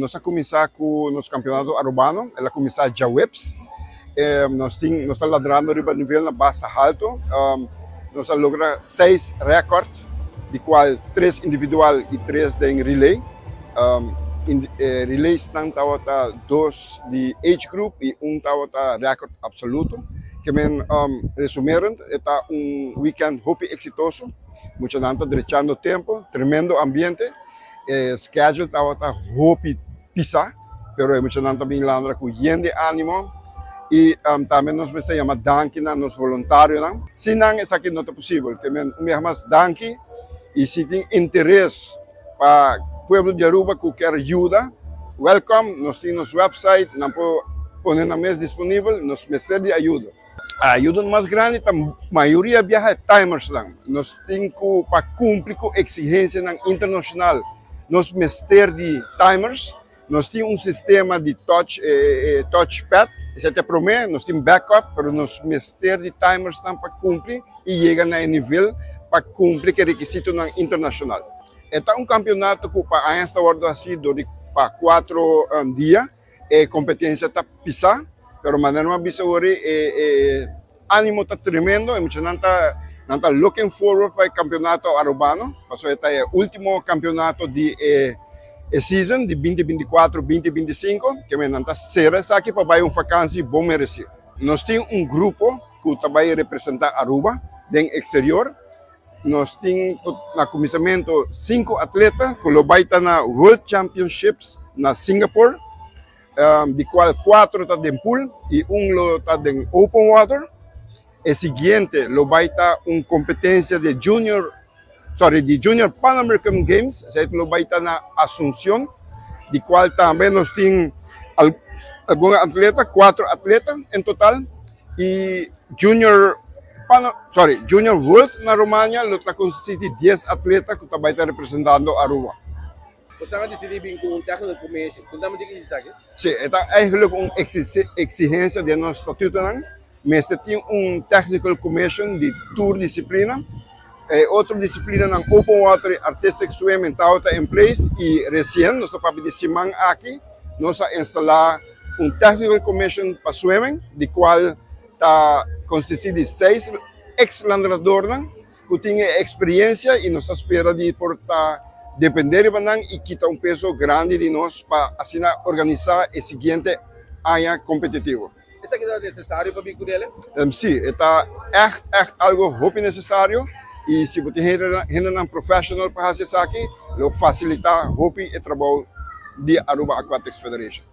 nós começar com nos campeonato urbano, ela começar já webs. Nós estamos ladrando riba nível na basta alto. Nós logra 6 recordes, de qual 3 individual e 3 em relay. Relay estão 2 de age group e recorde absoluto. Que resumindo, está weekend hopi exitoso, muita gente derechando tempo, tremendo ambiente, schedule está hopi pisa, pero muita gente também lá com de ánimo e também nós me chama danke na nos voluntários, se não é aqui não é possível, que me chamamos danke e se tem interesse para o povo de Aruba que quer ajuda, welcome, nós temos website, não pôr na mesa disponível, nos mestre de ajuda. A ajuda mais grande, a maioria viaja timers lang. Nós temos para cumprir com exigência internacional. Nós mestre de timers, nós temos sistema de touchpad, isso é promete, nós temos backup, mas nós mestre de timers para cumprir e chega no nível para cumprir que requisito internacional. É campeonato que para esta hora assim, para 4 dias, competência está pisar. Pero maneira uma bisagori ânimo está tremendo, e muita gente está looking forward para o campeonato urbano. Passou este é o último campeonato de season de 2024-2025, que me está será aqui para vacância bom merecido. Nós temos grupo que também representa Aruba no exterior. Nós temos no começamento 5 atletas que vai estar na World Championships na Singapore. De qual 4 está em pool e está em open water. O seguinte, vai estar uma competência de Junior Pan American Games, vai estar na Asunción, de qual também nós temos alguns atletas, 4 atletas em total, e Junior World na România, está consiste de 10 atletas que vai estar representando a Aruba. Você está decidindo com o técnico commission, quando estamos dizendo isso aqui? Sim, é eigenlijk uma exigência de nosso estatuto, mas tem technical commission de tour disciplina, outra disciplina na open water artistic swimming está em place e recém, nós estamos de semana aqui, nós vamos instalar technical commission para swimming, de qual está consiste de 6 ex-landradores que têm experiência e nós esperamos de portar depender e quitar peso grande de nós para assim organizar o seguinte ano competitivo. Isso aqui é necessário para o bico dele? Sim, é algo muito necessário e se você é um profissional para fazer isso aqui, facilita o trabalho de Aruba Aquatics Federation.